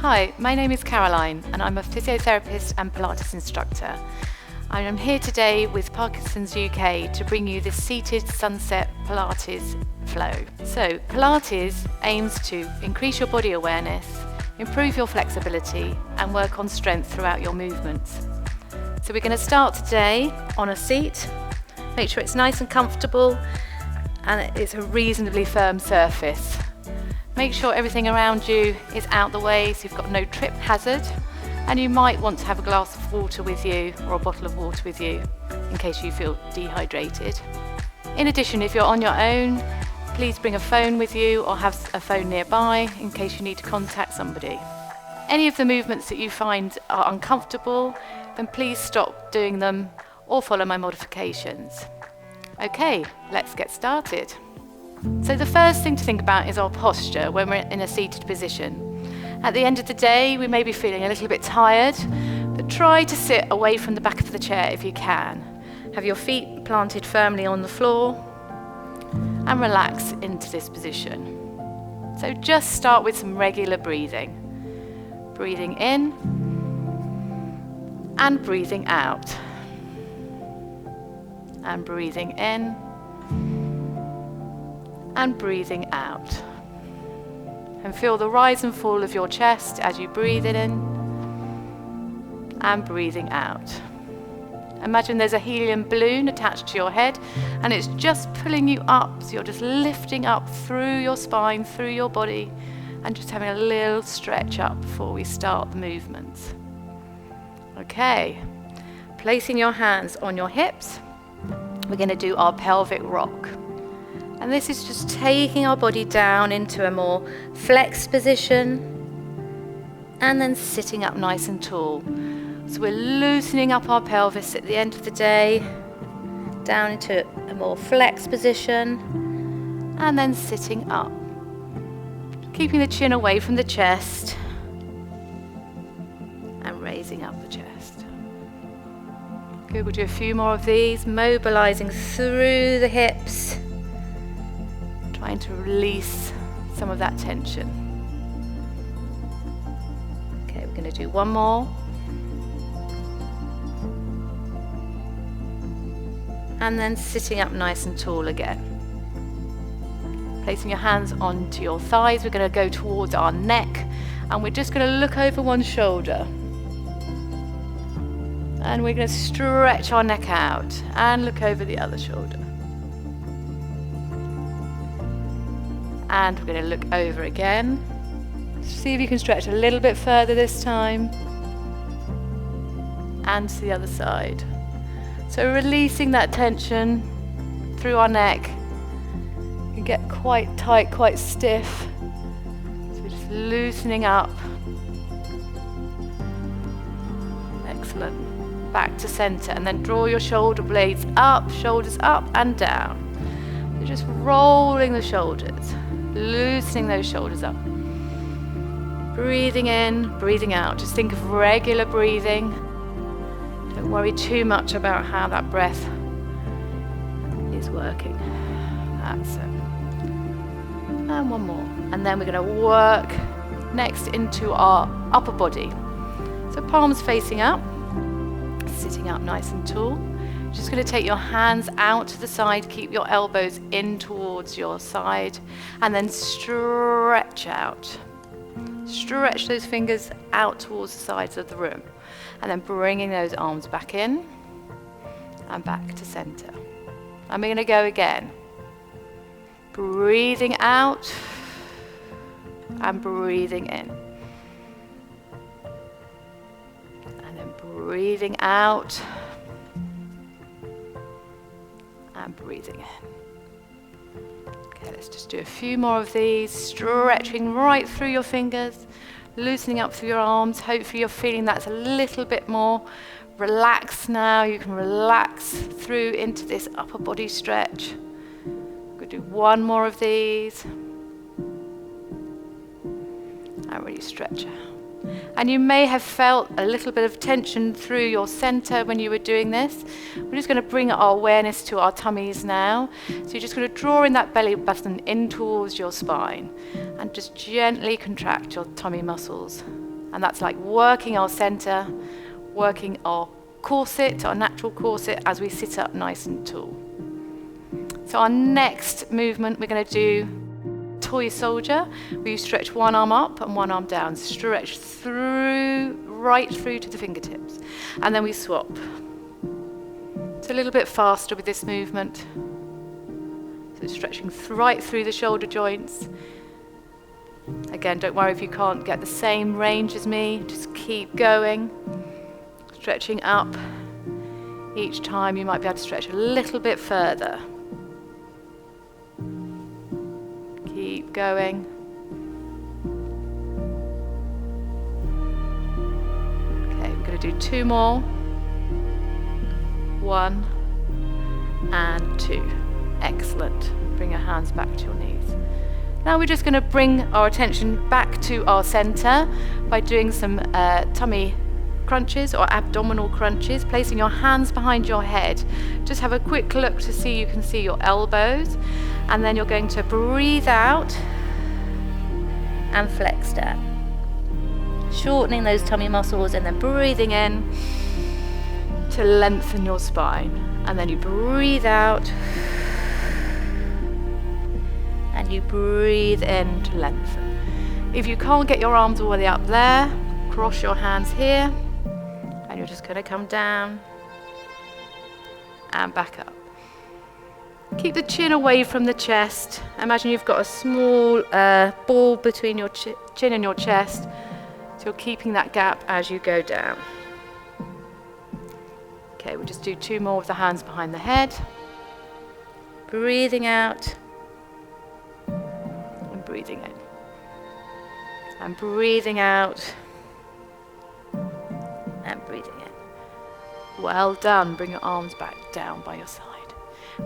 Hi, my name is Caroline and I'm a physiotherapist and Pilates instructor. I am here today with Parkinson's UK to bring you this seated sunset Pilates flow. So Pilates aims to increase your body awareness, improve your flexibility and work on strength throughout your movements. So we're going to start today on a seat. Make sure it's nice and comfortable and it's a reasonably firm surface. Make sure everything around you is out the way so you've got no trip hazard, and you might want to have a glass of water with you or a bottle of water with you in case you feel dehydrated. In addition, if you're on your own, please bring a phone with you or have a phone nearby in case you need to contact somebody. Any of the movements that you find are uncomfortable, then please stop doing them or follow my modifications. Okay, let's get started. So the first thing to think about is our posture when we're in a seated position. At the end of the day, we may be feeling a little bit tired, but try to sit away from the back of the chair if you can. Have your feet planted firmly on the floor and relax into this position. So just start with some regular breathing. Breathing in and breathing out. And breathing in and breathing out. And feel the rise and fall of your chest as you breathe it in and breathing out. Imagine there's a helium balloon attached to your head and it's just pulling you up, so you're just lifting up through your spine, through your body, and just having a little stretch up before we start the movements. Okay, placing your hands on your hips, we're going to do our pelvic rock. And this is just taking our body down into a more flexed position and then sitting up nice and tall. So we're loosening up our pelvis at the end of the day, down into a more flexed position and then sitting up. Keeping the chin away from the chest and raising up the chest. Good, we'll do a few more of these, mobilizing through the hips. Trying to release some of that tension. Okay, we're going to do one more. And then sitting up nice and tall again. Placing your hands onto your thighs, we're going to go towards our neck and we're just going to look over one shoulder. And we're going to stretch our neck out and look over the other shoulder. And we're going to look over again. See if you can stretch a little bit further this time. And to the other side. So releasing that tension through our neck. You can get quite tight, quite stiff. So we're just loosening up. Excellent. Back to center. And then draw your shoulder blades up, shoulders up and down. So just rolling the shoulders. Loosening those shoulders up. Breathing in, breathing out. Just think of regular breathing. Don't worry too much about how that breath is working. That's it. And one more. And then we're going to work next into our upper body. So palms facing up, sitting up nice and tall. Just going to take your hands out to the side, keep your elbows in towards your side, and then stretch out. Stretch those fingers out towards the sides of the room, and then bringing those arms back in and back to center. And we're going to go again. Breathing out and breathing in. And then breathing out. And breathing in. Okay, let's just do a few more of these, stretching right through your fingers, loosening up through your arms. Hopefully you're feeling that's a little bit more relaxed now. You can relax through into this upper body stretch. We'll do one more of these. And really stretch out. And you may have felt a little bit of tension through your center when you were doing this. We're just going to bring our awareness to our tummies now. So you're just going to draw in that belly button in towards your spine and just gently contract your tummy muscles. And that's like working our center, working our corset, our natural corset, as we sit up nice and tall. So our next movement, we're going to do toy soldier, where you stretch one arm up and one arm down. Stretch through, right through to the fingertips. And then we swap. It's a little bit faster with this movement. So stretching right through the shoulder joints. Again, don't worry if you can't get the same range as me, just keep going. Stretching up. Each time you might be able to stretch a little bit further. Keep going. Okay, we're going to do 2 more. 1 and 2. Excellent. Bring your hands back to your knees. Now we're just going to bring our attention back to our center by doing some tummy crunches or abdominal crunches, placing your hands behind your head. Just have a quick look to see you can see your elbows, and then you're going to breathe out and flex down. Shortening those tummy muscles and then breathing in to lengthen your spine. And then you breathe out and you breathe in to lengthen. If you can't get your arms all the way up there, cross your hands here and you're just going to come down and back up. Keep the chin away from the chest. Imagine you've got a small ball between your chin and your chest, so you're keeping that gap as you go down. Okay, we'll just do 2 more with the hands behind the head. Breathing out and breathing in. And breathing out and breathing in. Well done. Bring your arms back down by your side.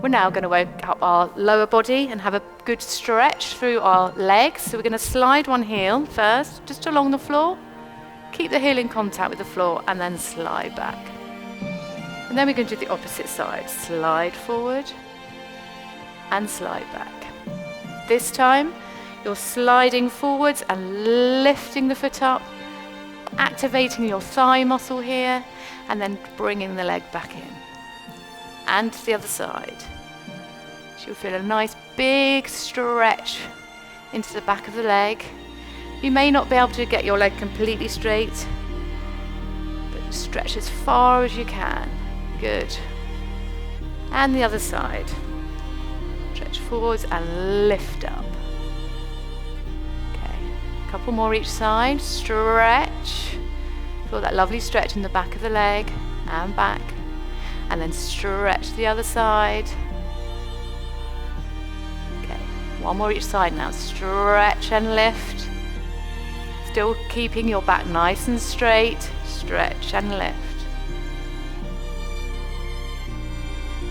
We're now going to work out our lower body and have a good stretch through our legs. So we're going to slide one heel first, just along the floor. Keep the heel in contact with the floor and then slide back. And then we're going to do the opposite side. Slide forward and slide back. This time, you're sliding forwards and lifting the foot up, activating your thigh muscle here, and then bringing the leg back in. And to the other side. So you'll feel a nice big stretch into the back of the leg. You may not be able to get your leg completely straight, but stretch as far as you can. Good. And the other side. Stretch forwards and lift up. Okay, a couple more each side. Stretch. Feel that lovely stretch in the back of the leg and back. And then stretch the other side. Okay, one more each side now. Stretch and lift. Still keeping your back nice and straight. Stretch and lift.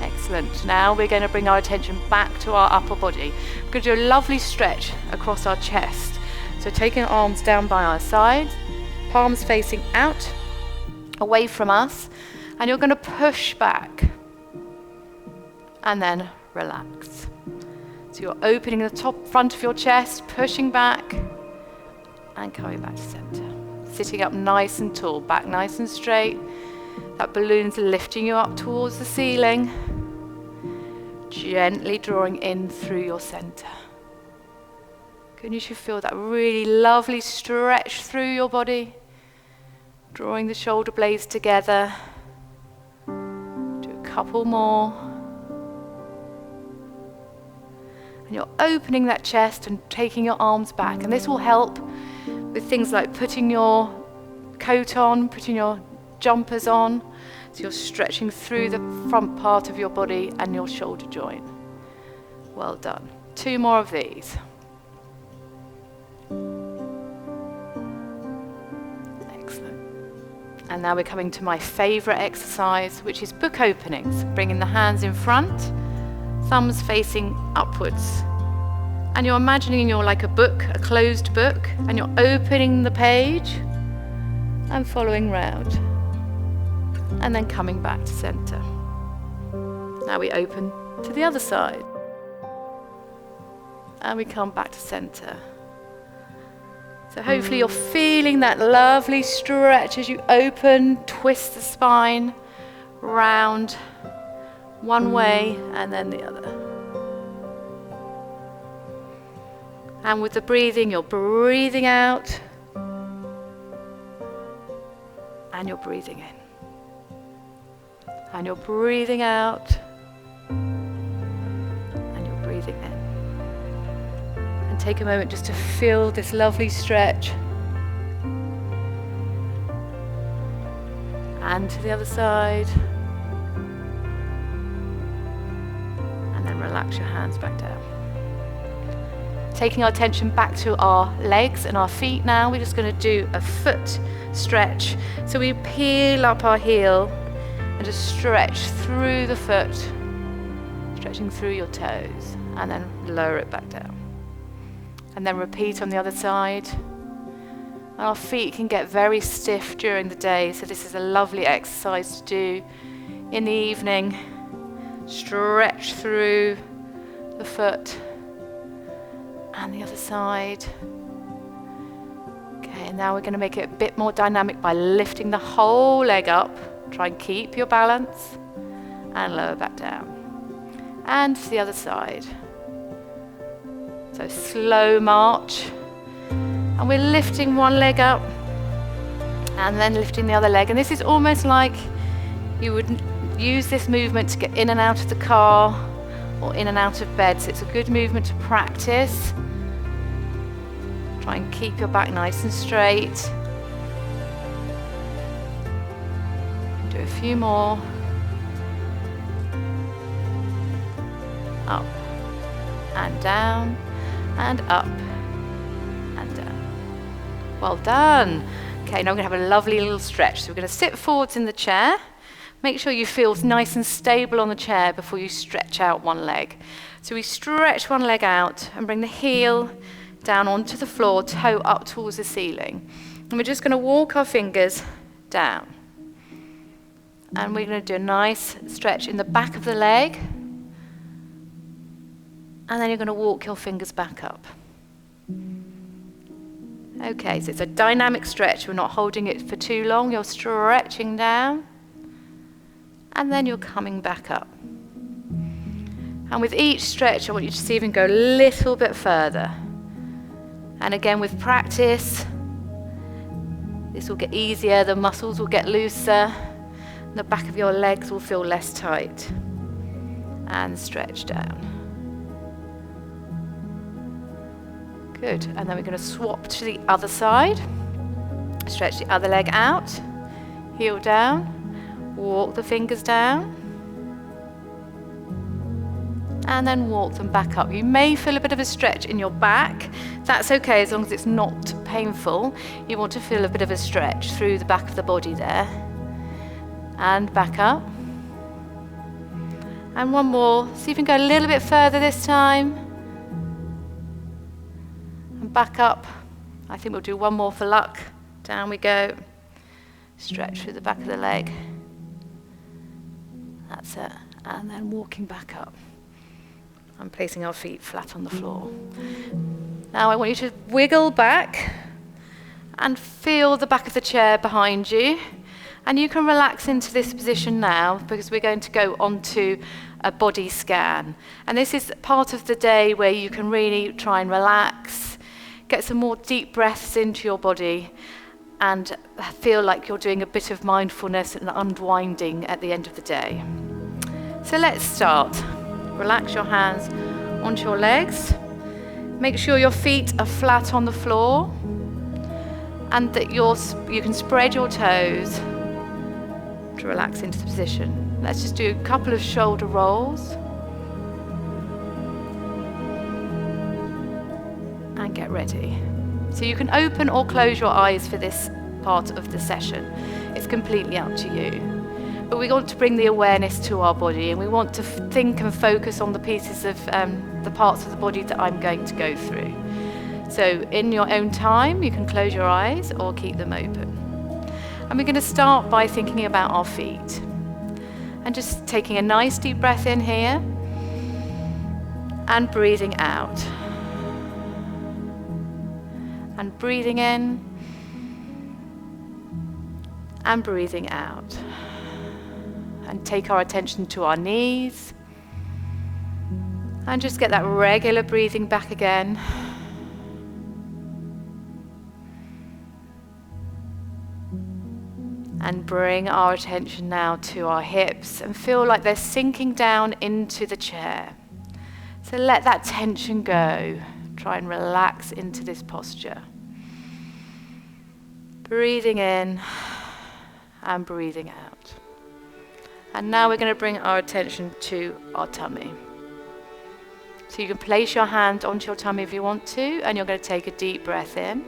Excellent. Now we're going to bring our attention back to our upper body. We're going to do a lovely stretch across our chest. So taking our arms down by our sides, palms facing out, away from us. And you're going to push back and then relax. So you're opening the top front of your chest, pushing back and coming back to center. Sitting up nice and tall, back nice and straight. That balloon's lifting you up towards the ceiling. Gently drawing in through your center. Can you feel that really lovely stretch through your body? Drawing the shoulder blades together. Couple more, and you're opening that chest and taking your arms back, and this will help with things like putting your coat on, putting your jumpers on, so you're stretching through the front part of your body and your shoulder joint. Well done. 2 more of these. And now we're coming to my favorite exercise, which is book openings. Bringing the hands in front, thumbs facing upwards. And you're imagining you're like a book, a closed book, and you're opening the page and following round. And then coming back to center. Now we open to the other side. And we come back to center. So hopefully you're feeling that lovely stretch as you open, twist the spine round one way and then the other. And with the breathing, you're breathing out and you're breathing in. And you're breathing out and you're breathing in. And take a moment just to feel this lovely stretch. And to the other side. And then relax your hands back down. Taking our attention back to our legs and our feet now, we're just going to do a foot stretch. So we peel up our heel and just stretch through the foot, stretching through your toes, and then lower it back down. And then repeat on the other side. Our feet can get very stiff during the day, so this is a lovely exercise to do in the evening. Stretch through the foot and the other side. Okay, and now we're going to make it a bit more dynamic by lifting the whole leg up. Try and keep your balance and lower back down. And to the other side. So slow march. And we're lifting one leg up and then lifting the other leg. And this is almost like you would use this movement to get in and out of the car or in and out of bed. So it's a good movement to practice. Try and keep your back nice and straight. Do a few more. Up and down and up and down. Well done. Okay, now we're going to have a lovely little stretch. So we're going to sit forwards in the chair. Make sure you feel nice and stable on the chair before you stretch out one leg. So we stretch one leg out and bring the heel down onto the floor, toe up towards the ceiling. And we're just going to walk our fingers down. And we're going to do a nice stretch in the back of the leg. And then you're going to walk your fingers back up. Okay, so it's a dynamic stretch. We're not holding it for too long. You're stretching down. And then you're coming back up. And with each stretch, I want you to see even go a little bit further. And again, with practice, this will get easier, the muscles will get looser, and the back of your legs will feel less tight. And stretch down. Good, and then we're going to swap to the other side. Stretch the other leg out, heel down, walk the fingers down, and then walk them back up. You may feel a bit of a stretch in your back. That's okay as long as it's not painful. You want to feel a bit of a stretch through the back of the body there. And back up. And one more. See if you can go a little bit further this time. And back up. I think we'll do one more for luck. Down we go. Stretch through the back of the leg. That's it. And then walking back up. And placing our feet flat on the floor. Now I want you to wiggle back and feel the back of the chair behind you. And you can relax into this position now because we're going to go on to a body scan. And this is part of the day where you can really try and relax, get some more deep breaths into your body and feel like you're doing a bit of mindfulness and unwinding at the end of the day. So let's start. Relax your hands onto your legs. Make sure your feet are flat on the floor and that you can spread your toes to relax into the position. Let's just do a couple of shoulder rolls. And get ready. So you can open or close your eyes for this part of the session. It's completely up to you. But we want to bring the awareness to our body and we want to think and focus on the pieces of the parts of the body that I'm going to go through. So in your own time, you can close your eyes or keep them open. And we're going to start by thinking about our feet. And just taking a nice deep breath in here and breathing out. And breathing in and breathing out. And take our attention to our knees. And just get that regular breathing back again. And bring our attention now to our hips and feel like they're sinking down into the chair. So let that tension go. Try and relax into this posture. Breathing in and breathing out. And now we're going to bring our attention to our tummy. So you can place your hand onto your tummy if you want to, and you're going to take a deep breath in.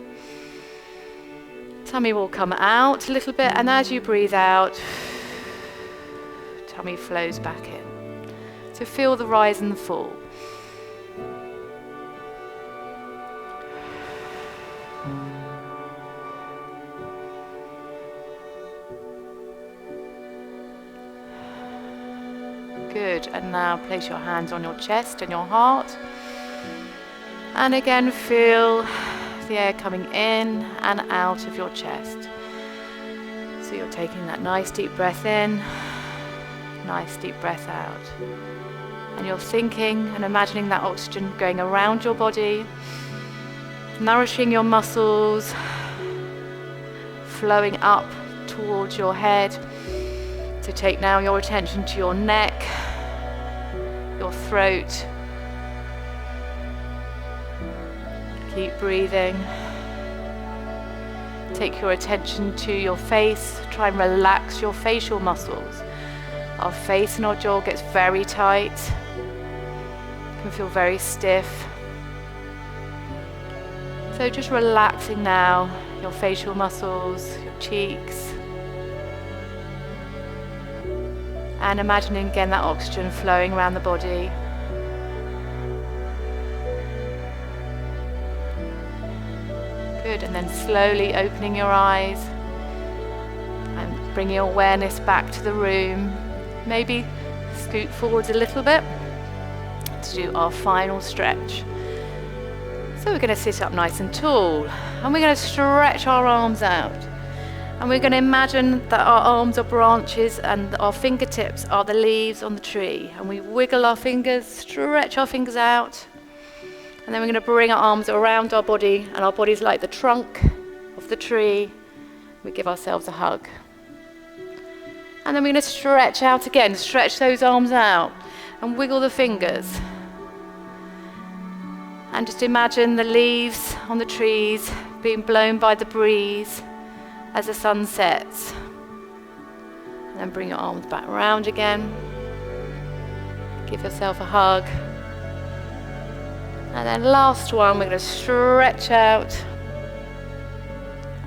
Tummy will come out a little bit, and as you breathe out, tummy flows back in. So feel the rise and the fall. Good, and now place your hands on your chest and your heart. And again, feel the air coming in and out of your chest. So you're taking that nice deep breath in, nice deep breath out. And you're thinking and imagining that oxygen going around your body, nourishing your muscles, flowing up towards your head. So take now your attention to your neck, your throat. Keep breathing. Take your attention to your face. Try and relax your facial muscles. Our face and our jaw gets very tight. It can feel very stiff. So just relaxing now your facial muscles, your cheeks. And imagining again that oxygen flowing around the body. Good, and then slowly opening your eyes and bringing your awareness back to the room. Maybe scoot forwards a little bit to do our final stretch. So we're going to sit up nice and tall, and we're going to stretch our arms out. And we're going to imagine that our arms are branches and our fingertips are the leaves on the tree. And we wiggle our fingers, stretch our fingers out. And then we're going to bring our arms around our body, and our body's like the trunk of the tree. We give ourselves a hug. And then we're going to stretch out again, stretch those arms out and wiggle the fingers. And just imagine the leaves on the trees being blown by the breeze as the sun sets. And then bring your arms back around again. Give yourself a hug. And then last one, we're going to stretch out.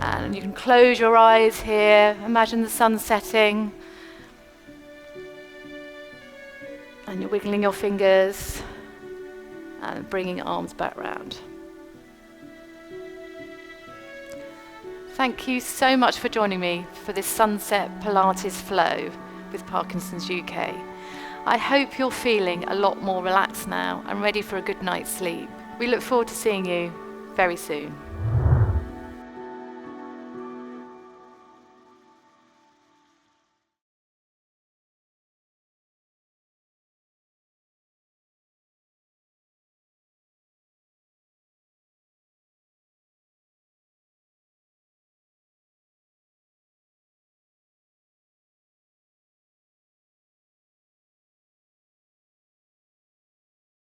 And you can close your eyes here. Imagine the sun setting. And you're wiggling your fingers and bringing your arms back round. Thank you so much for joining me for this Sunset Pilates Flow with Parkinson's UK. I hope you're feeling a lot more relaxed now and ready for a good night's sleep. We look forward to seeing you very soon.